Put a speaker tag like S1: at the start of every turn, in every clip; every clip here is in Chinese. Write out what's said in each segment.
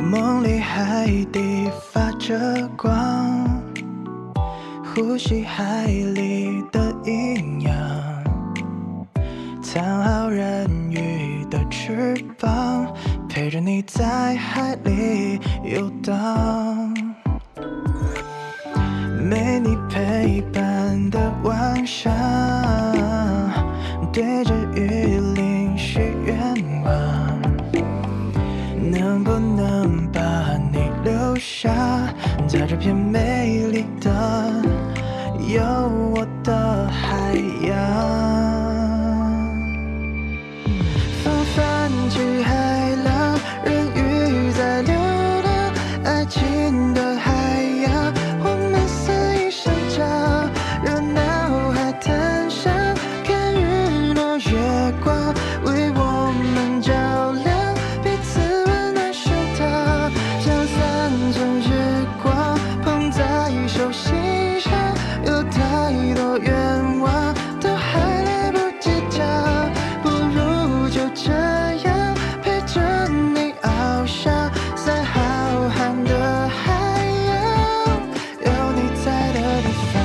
S1: 梦里海底发着光，呼吸海里的营养，藏好人鱼的翅膀，陪着你在海里游荡。没你陪伴的晚上，对着雨林许愿望，能不能把你留下，在这片美丽的有我的海洋。风泛起海浪，人鱼在流浪，爱情的海洋，我们肆意生长，热闹海滩上，看日落月光为我们照亮，彼此温暖手套，像3层日光捧在手心上，有太多愿望都还来不及讲，不如就这样陪着你翱翔在浩瀚的海洋，有你在的地方。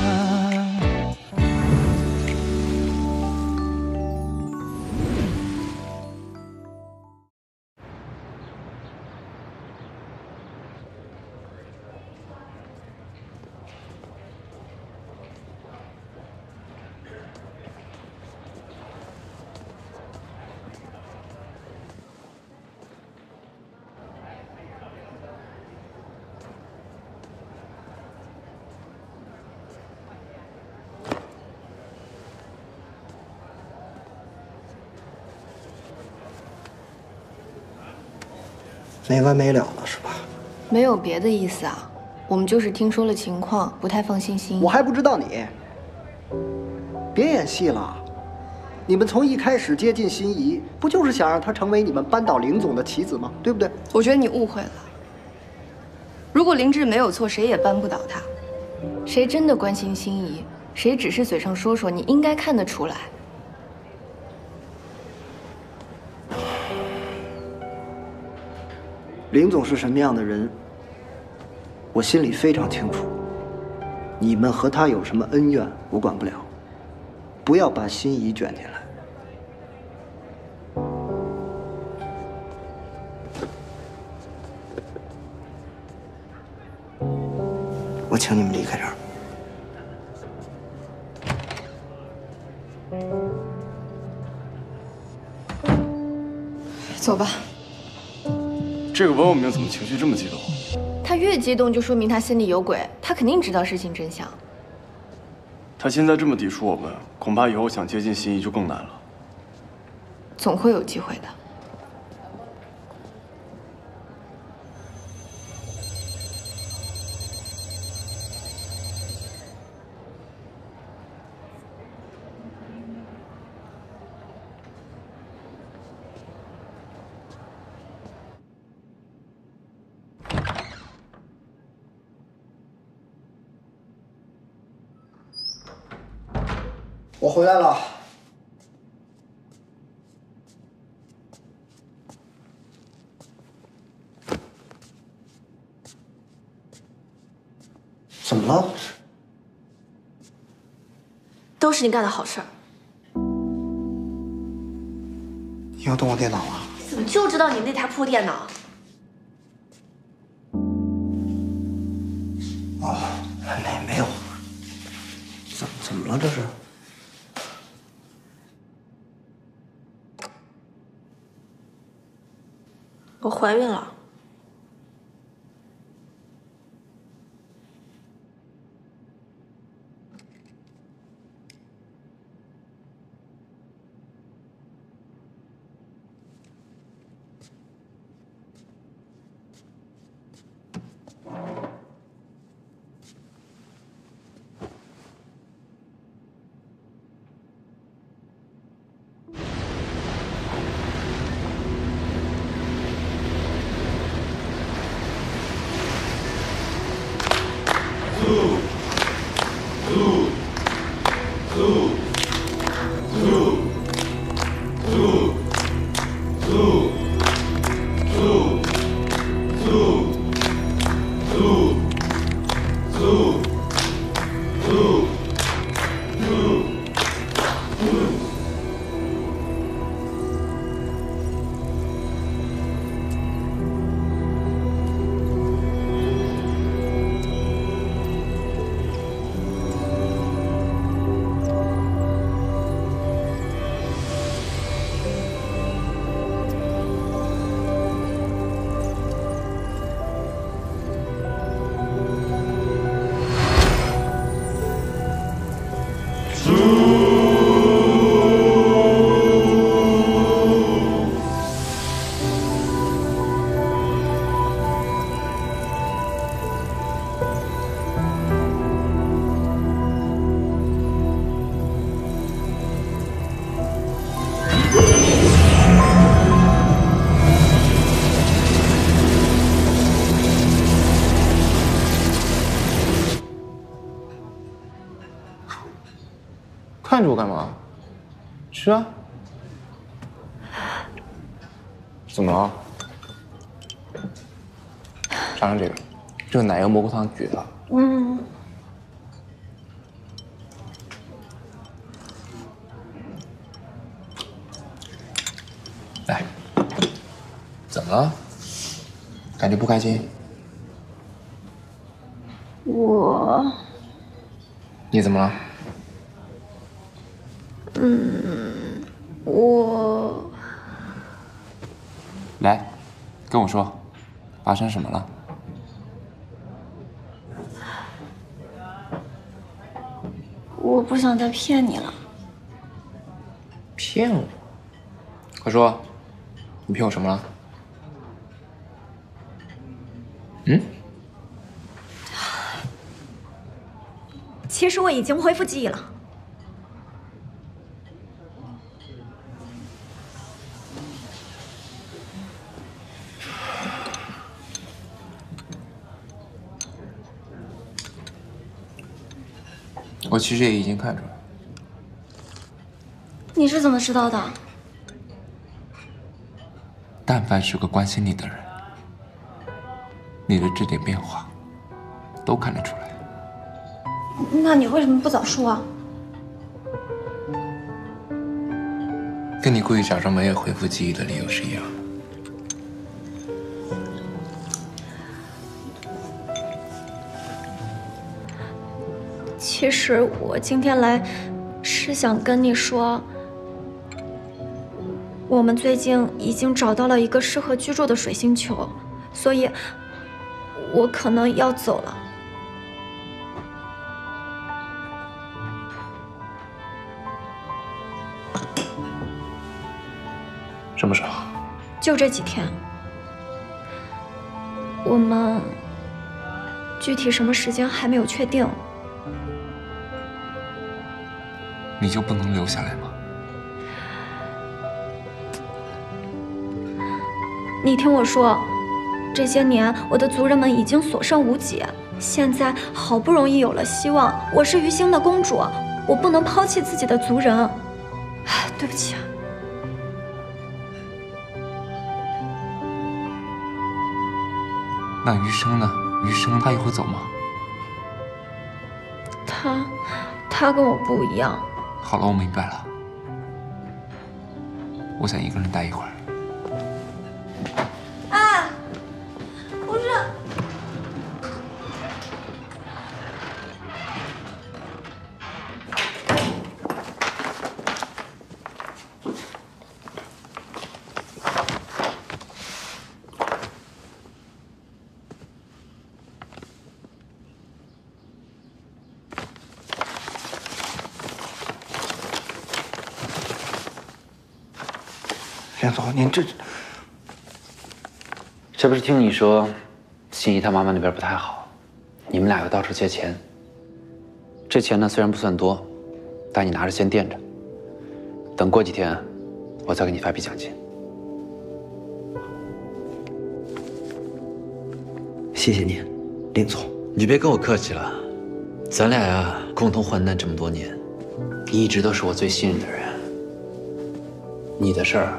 S2: 没完没了了是吧？
S3: 没有别的意思啊，我们就是听说了情况，不太放心心。
S2: 我还不知道你。别演戏了，你们从一开始接近心仪，不就是想让她成为你们扳倒林总的棋子吗？对不对？
S3: 我觉得你误会了。如果林志没有错，谁也扳不倒他。谁真的关心心仪，谁只是嘴上说说，你应该看得出来。
S2: 林总是什么样的人，我心里非常清楚。你们和他有什么恩怨，我管不了。不要把心仪卷进来。我请你们离开这儿。
S3: 走吧。
S4: 这个文文明怎么情绪这么激动？
S3: 他越激动，就说明他心里有鬼。他肯定知道事情真相。
S4: 他现在这么抵触我们，恐怕以后想接近心仪就更难了。
S3: 总会有机会的。
S2: 我回来了。怎么了？
S5: 都是你干的好事儿。
S2: 你又动我电脑了？
S5: 你怎么就知道你那台破电脑？
S2: 哦，没有。怎么了这是？
S5: 我怀孕了。
S6: 看着我干嘛？吃啊！怎么了？尝尝这个，这个奶油蘑菇汤绝了。来，怎么了？感觉不开心？你怎么了？来，跟我说，发生什么了？
S5: 我不想再骗你了。
S6: 骗我？快说，你骗我什么了？
S5: 其实我已经恢复记忆了。
S6: 我其实也已经看出来了。
S5: 你是怎么知道的？
S6: 但凡是个关心你的人，你的这点变化都看得出来。
S5: 那你为什么不早说啊？
S6: 跟你故意假装没有恢复记忆的理由是一样的。
S5: 其实我今天来是想跟你说，我们最近已经找到了一个适合居住的水星球，所以我可能要走了。
S6: 什么时候？
S5: 就这几天，我们具体什么时间还没有确定。
S6: 你就不能留下来吗？
S5: 你听我说，这些年我的族人们已经所剩无几，现在好不容易有了希望。我是鱼星的公主，我不能抛弃自己的族人。唉，对不起。
S6: 那余生呢？余生他也会走吗？
S5: 他跟我不一样。
S6: 好了，我明白了。我想一个人待一会儿。
S5: 哎，不是。
S2: 梁总，您
S7: 这不是听你说，心怡她妈妈那边不太好，你们俩又到处借钱。这钱呢虽然不算多，但你拿着先垫着，等过几天，我再给你发笔奖金。
S2: 谢谢您，林总。
S7: 你别跟我客气了，咱俩呀共同患难这么多年，你一直都是我最信任的人。你的事儿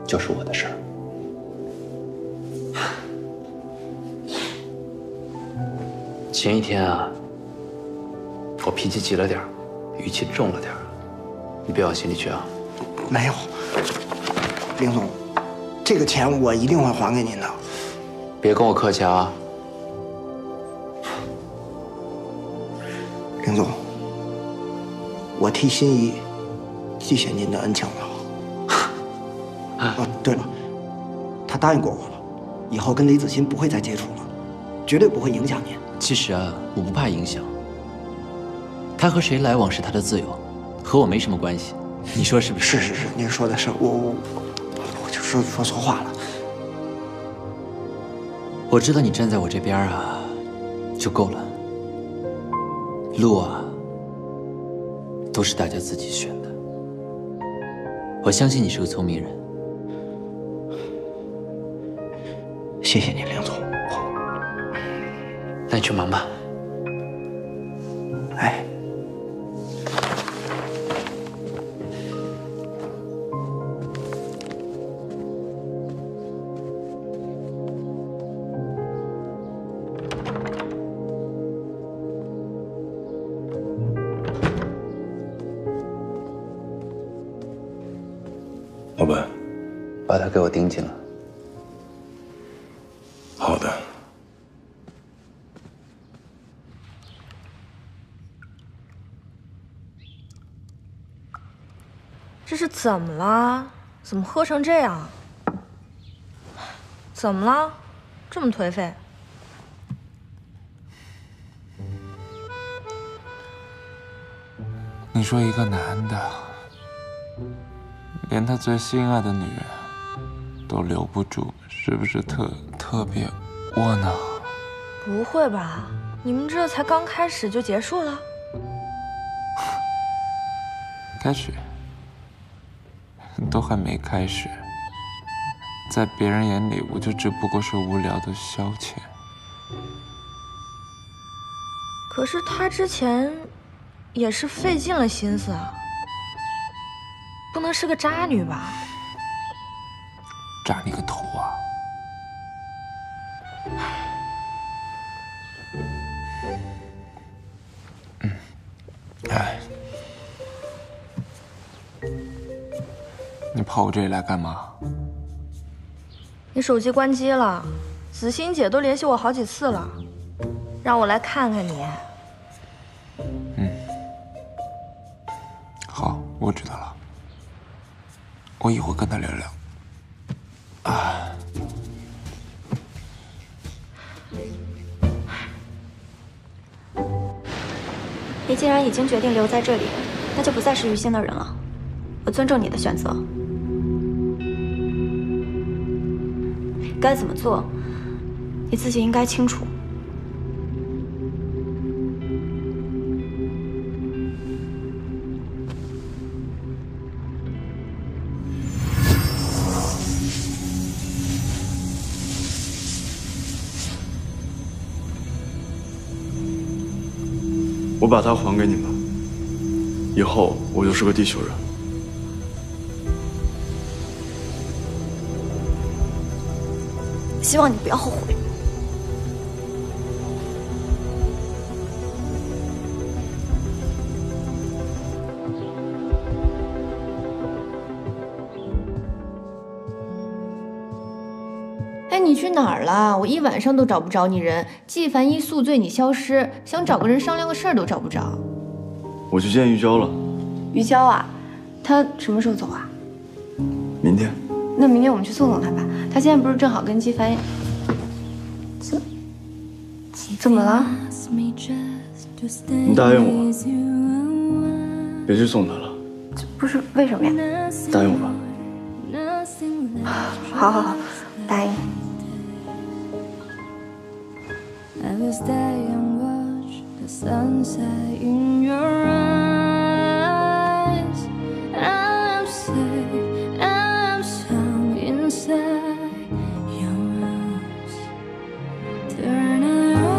S7: 就是我的事儿。前一天啊，我脾气急了点儿，语气重了点儿，你别往心里去啊。
S2: 没有，林总，这个钱我一定会还给您的。
S7: 别跟我客气啊。
S2: 林总，我替心怡记下您的恩情了。对了，他答应过我了，以后跟李子欣不会再接触了，绝对不会影响您。
S7: 其实啊，我不怕影响。他和谁来往是他的自由，和我没什么关系。你说是不是？
S2: 是，您说的是，我就说错话了。
S7: 我知道你站在我这边啊，就够了。路啊，都是大家自己选的。我相信你是个聪明人。
S2: 谢谢您，林总。
S7: 那你去忙吧。
S2: 哎，
S7: 把他给我盯紧了。
S4: 好的。
S8: 这是怎么了？怎么喝成这样？怎么了？这么颓废？
S6: 你说一个男的，连他最心爱的女人都留不住，是不是特别窝囊？
S8: 不会吧？你们这才刚开始就结束了？
S6: 开始，都还没开始，在别人眼里，我就只不过是无聊的消遣。
S8: 可是他之前也是费尽了心思啊，不能是个渣女吧？
S6: 渣你个头啊！哎，你跑我这里来干嘛？
S8: 你手机关机了，子欣姐都联系我好几次了，让我来看看你。
S6: 好，我知道了，我一会儿跟他聊聊。
S5: 你既然已经决定留在这里，那就不再是于心的人了。我尊重你的选择。该怎么做，你自己应该清楚。
S4: 我把它还给你们，以后我就是个地球人。
S5: 希望你不要后悔。
S3: 哎，你去哪儿了？我一晚上都找不着你人。纪梵一宿醉，你消失，想找个人商量个事儿都找不着。
S4: 我去见玉娇了。
S3: 于娇啊，她什么时候走啊？
S4: 明天。
S3: 那明天我们去送送她吧。她现在不是正好跟纪梵一……怎么了？
S4: 你答应我，别去送她了。
S3: 这不是为什么呀？
S4: 答应我吧。
S3: 好好好，答应。
S9: I will stay and watch the sunset in your eyes. I'm safe, I'm sound inside your arms. Turn around,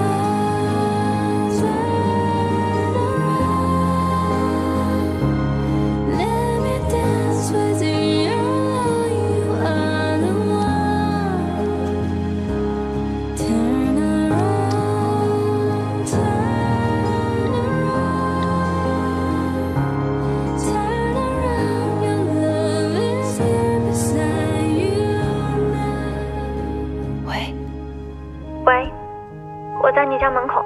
S9: let me dance with you. You are the one. Turn around, your love is here beside you now.
S3: 喂，
S5: 喂，我在你家门口。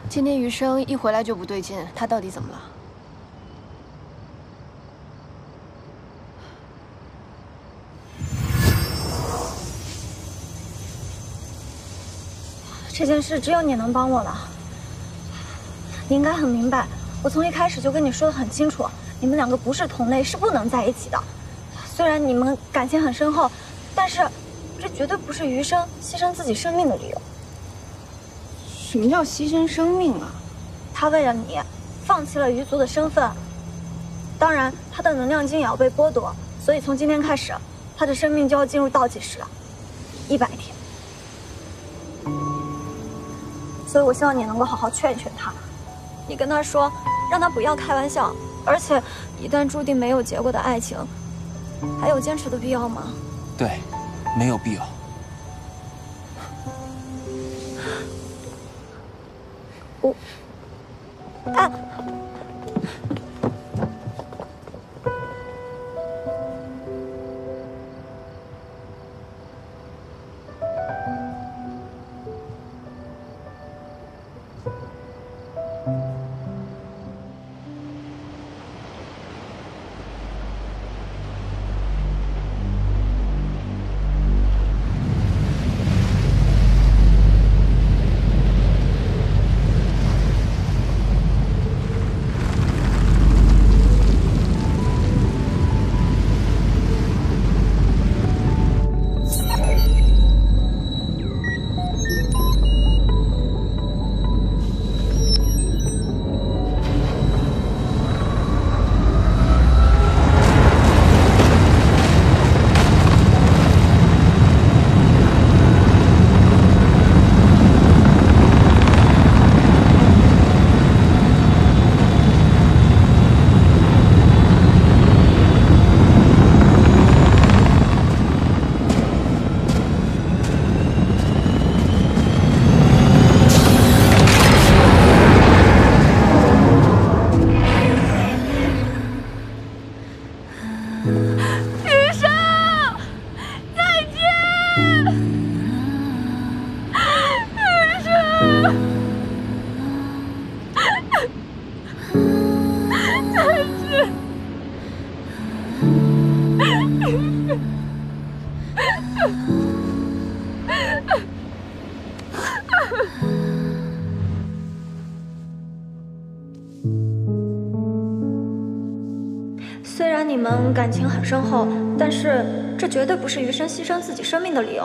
S3: 今天余生一回来就不对劲，他到底怎么了？
S5: 这件事只有你能帮我了。你应该很明白，我从一开始就跟你说的很清楚，你们两个不是同类，是不能在一起的。虽然你们感情很深厚，但是这绝对不是余生牺牲自己生命的理由。
S3: 什么叫牺牲生命啊？
S5: 他为了你，放弃了余族的身份，当然他的能量晶也要被剥夺，所以从今天开始，他的生命就要进入倒计时了，100天。所以我希望你能够好好劝一劝他，你跟他说，让他不要开玩笑，而且一旦注定没有结果的爱情，还有坚持的必要吗？
S6: 对，没有必要。
S5: 啊！虽然你们感情很深厚，但是这绝对不是余生牺牲自己生命的理由。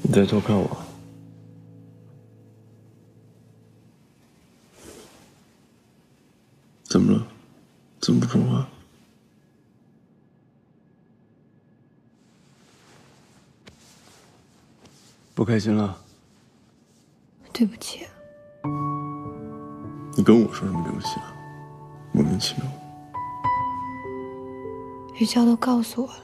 S4: 你在偷看我？怎么了？怎么不说话？不开心了？
S3: 对不起。
S4: 你跟我说什么对不起啊？莫名其妙。
S3: 于娇都告诉我了。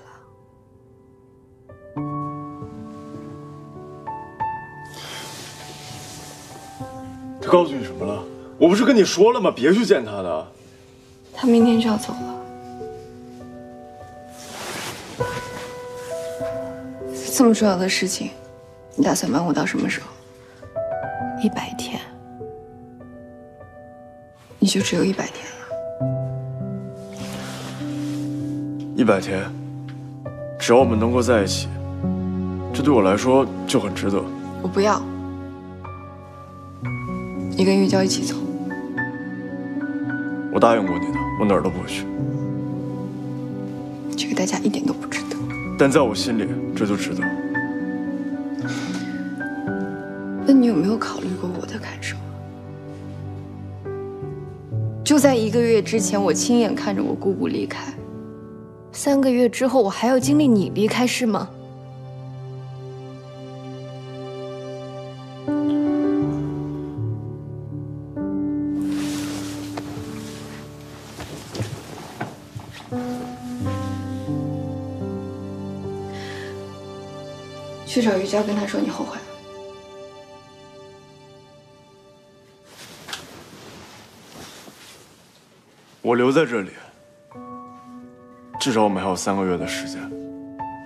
S4: 他告诉你什么了？我不是跟你说了吗？别去见他的。
S3: 他明天就要走了。这么重要的事情，你打算瞒我到什么时候？100天。你就只有100天了。
S4: 100天，只要我们能够在一起，这对我来说就很值得。
S3: 我不要。你跟玉娇一起走。
S4: 我答应过你的，我哪儿都不会去。
S3: 这个代价一点都不值得。
S4: 但在我心里，这就值得。
S3: 那你有没有考虑过我的感受？就在1个月之前，我亲眼看着我姑姑离开。3个月之后，我还要经历你离开，是吗？去找于娇，跟她说你后悔了。
S4: 我留在这里，至少我们还有3个月的时间。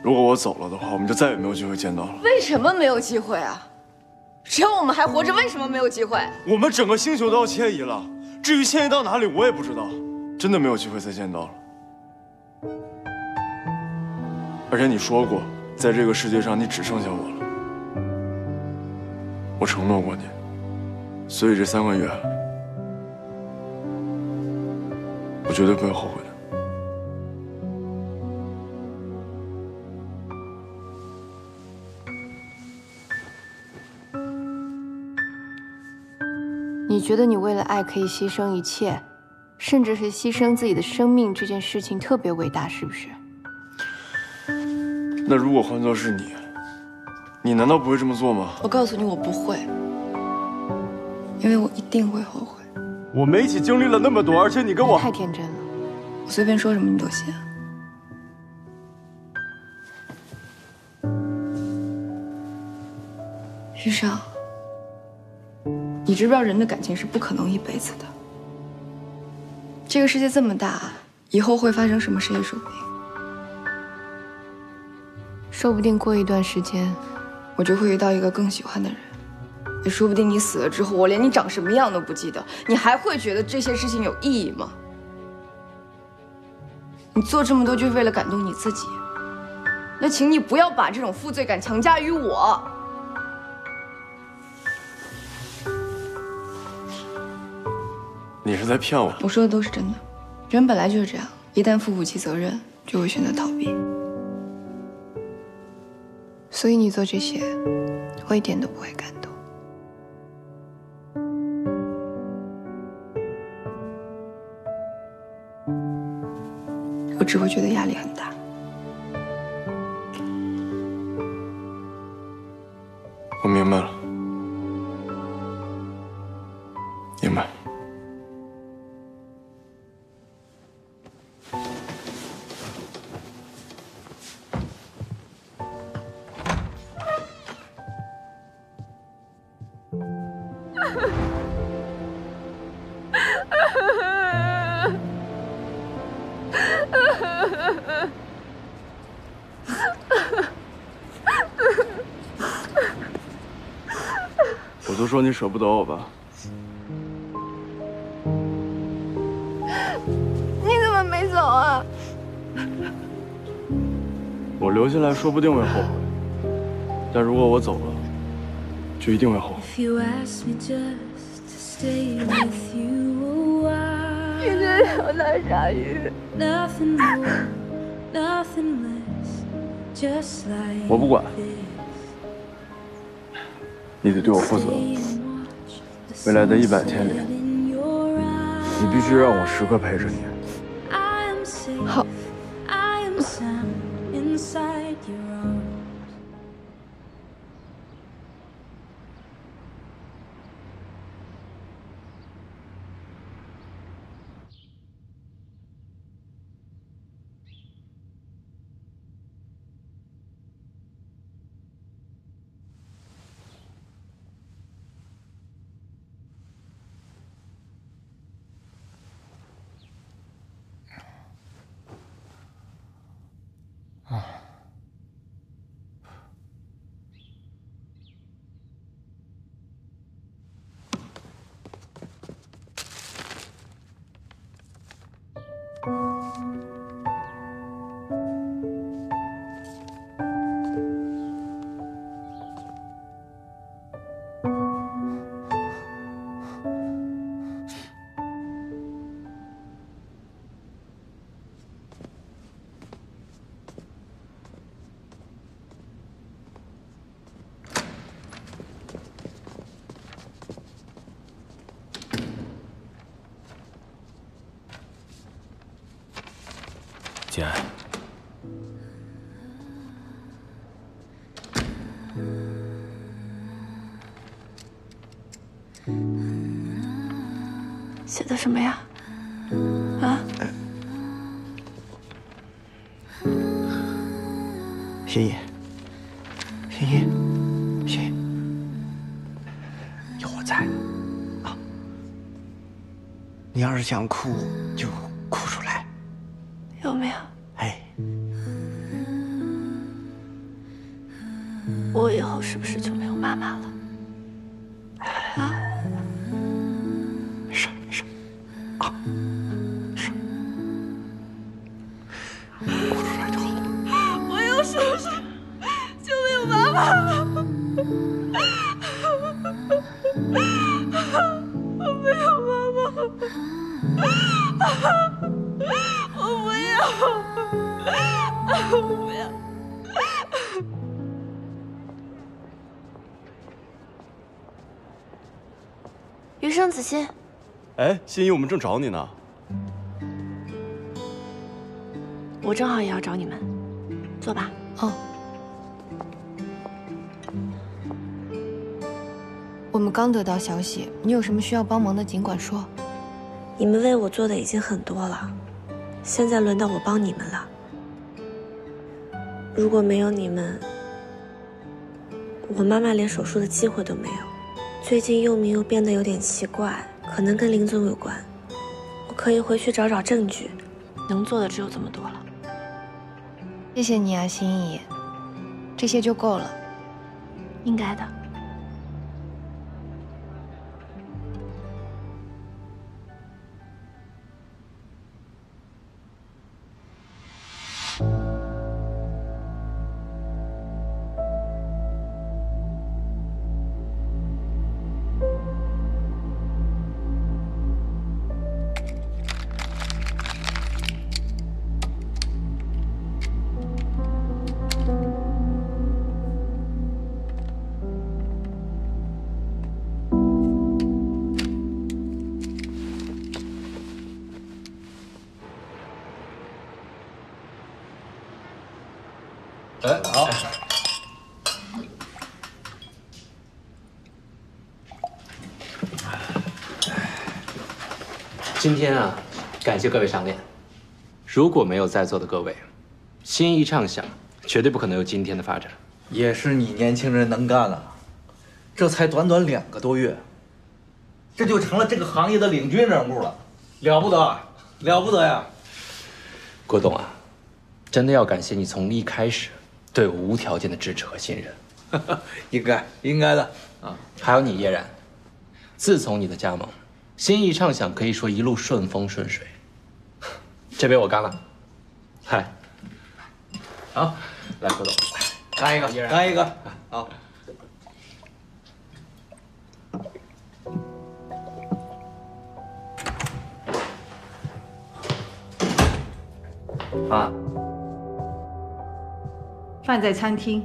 S4: 如果我走了的话，我们就再也没有机会见到了。
S3: 为什么没有机会啊？只要我们还活着，为什么没有机会？
S4: 我们整个星球都要迁移了，至于迁移到哪里，我也不知道。真的没有机会再见到了。而且你说过，在这个世界上你只剩下我了。我承诺过你，所以这3个月，我绝对不会后悔的。
S3: 你觉得你为了爱可以牺牲一切，甚至是牺牲自己的生命，这件事情特别伟大，是不是？
S4: 那如果换作是你，你难道不会这么做吗？
S3: 我告诉你，我不会，因为我一定会后悔。
S4: 我们一起经历了那么多，而且你跟我
S3: 太天真了，我随便说什么你都信。余生，你知不知道人的感情是不可能一辈子的？这个世界这么大，以后会发生什么事也说不定。说不定过一段时间，我就会遇到一个更喜欢的人。也说不定你死了之后，我连你长什么样都不记得，你还会觉得这些事情有意义吗？你做这么多就是为了感动你自己，那请你不要把这种负罪感强加于我。
S4: 你是在骗我？
S3: 我说的都是真的，人本来就是这样，一旦负不起责任，就会选择逃避。所以你做这些，我一点都不会感动。我只会觉得压力很大。
S4: 我明白了，明白。我就说你舍不得我吧。
S3: 你怎么没走啊？
S4: 我留下来说不定会后悔，但如果我走了，就一定会后悔。
S3: 你这条大鲨鱼。
S4: 我不管，你得对我负责。未来的100天里，你必须让我时刻陪着你。
S3: 好。
S10: 简爱，
S3: 写的什么呀？啊？
S2: 心怡，心怡，心怡，有我在啊！你要是想哭，就哭出来。
S3: 有没有？
S2: 哎，
S3: 我以后是不是就没有妈妈了？啊？
S2: 没事没事，啊，是，哭出来就好了。
S3: 我以后是不是就没有妈妈了？我没有妈妈了。我不要，我不要。
S8: 余生子欣，
S4: 哎，心怡，我们正找你呢。
S8: 我正好也要找你们，坐吧。
S3: 哦。我们刚得到消息，你有什么需要帮忙的尽管说。
S11: 你们为我做的已经很多了，现在轮到我帮你们了。如果没有你们，我妈妈连手术的机会都没有。最近佑明又变得有点奇怪，可能跟林总有关。我可以回去找找证据，能做的只有这么多了。
S3: 谢谢你啊，心怡，这些就够了。
S11: 应该的。
S7: 好。今天啊，感谢各位赏脸。如果没有在座的各位，心意畅想，绝对不可能有今天的发展。
S12: 也是你年轻人能干啊！这才短短2个多月，这就成了这个行业的领军人物了，了不得，了不得呀！
S7: 郭董啊，真的要感谢你从一开始对我无条件的支持和信任。
S12: 应该的啊。
S7: 还有你叶然，自从你的加盟，心意畅想可以说一路顺风顺水。这杯我干了。嗨，好，来郭董，
S12: 干一个，干一个，好。
S13: 啊，饭在餐厅。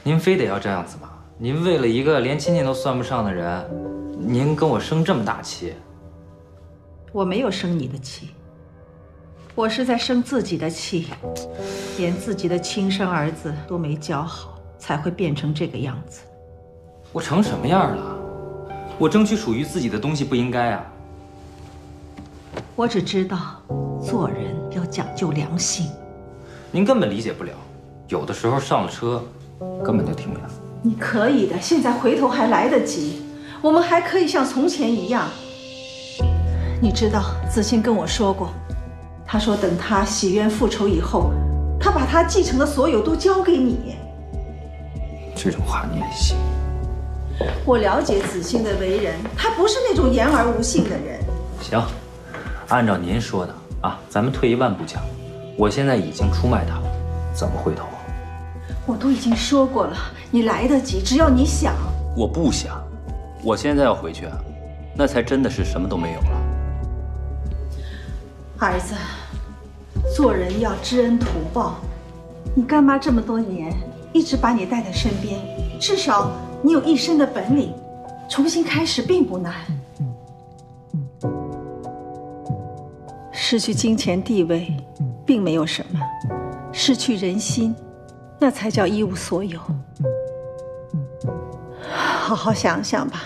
S13: 您非得要这样子吗？您为了一个连亲戚都算不上的人，您跟我生这么大气？
S14: 我没有生你的气，我是在生自己的气，连自己的亲生儿子都没教好，才会变成这个样子。
S13: 我成什么样了？我争取属于自己的东西不应该啊！
S14: 我只知道，做人要讲究良心。
S13: 您根本理解不了，有的时候上了车，根本就停不了。
S14: 你可以的，现在回头还来得及，我们还可以像从前一样。你知道，子欣跟我说过，他说等他洗冤复仇以后，他把他继承的所有都交给你。
S13: 这种话你也信？
S14: 我了解子欣的为人，他不是那种言而无信的人。
S13: 行，按照您说的啊，咱们退一万步讲，我现在已经出卖他了，怎么回头啊？
S14: 我都已经说过了，你来得及，只要你想。
S13: 我不想，我现在要回去啊，那才真的是什么都没有了。
S14: 儿子，做人要知恩图报。你干妈这么多年一直把你带在身边，至少你有一身的本领，重新开始并不难。失去金钱地位并没有什么，失去人心，那才叫一无所有。好好想想吧。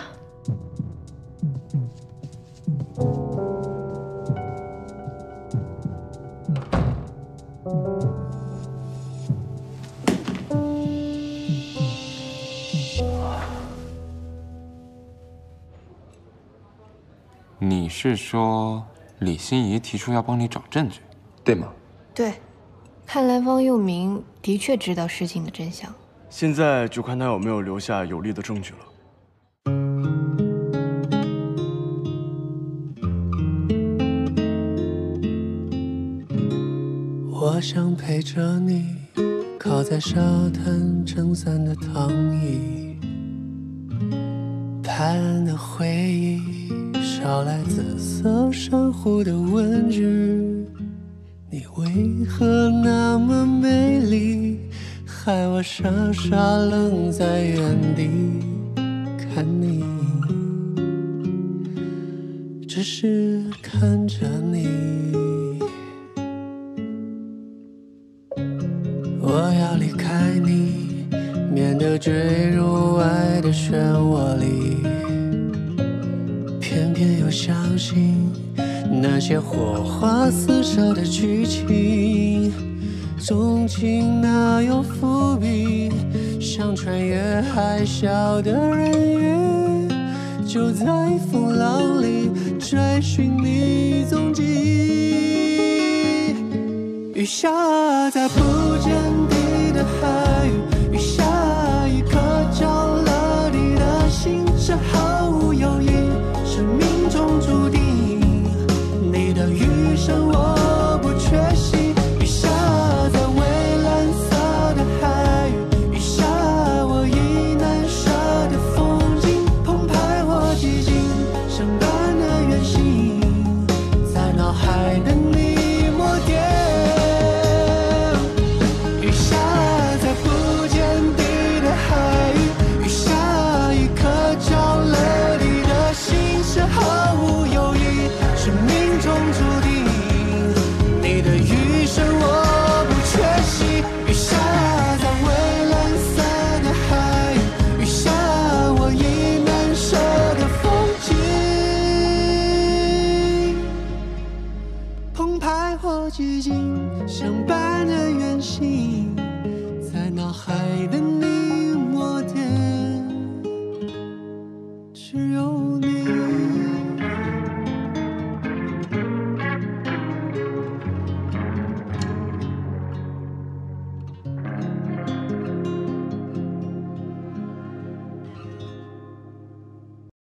S6: 你是说李心怡提出要帮你找证据，对吗？
S3: 对，看来汪佑明的确知道事情的真相。
S4: 现在就看他有没有留下有力的证据了。
S1: 我想陪着你，靠在沙滩撑伞的躺椅，拍岸的回忆，捎来紫色珊瑚的问句。你为何那么美丽，害我傻傻愣在原地看你，只是看着你。我要离开你，免得坠入外的漩涡里，偏偏又相信那些火花四射的剧情。钟情哪有伏笔？想穿越海啸的人鱼，就在风浪里追寻你踪迹。雨下在不见底的海域，雨下一刻浇了你的心，是毫无犹豫，是命中注定。你的余生我不缺席。雨下在蔚蓝色的海域，雨下我已难舍的风景，澎湃或寂静，相伴的远行，在脑海等你默点。雨下在不见底的海域，雨下一刻浇了你的心，是毫无犹豫，是命中注定。你的余生我不缺席。雨下在蔚蓝色的海域，雨下我已难舍的风景，澎湃或寂静，相伴的远行，在脑海的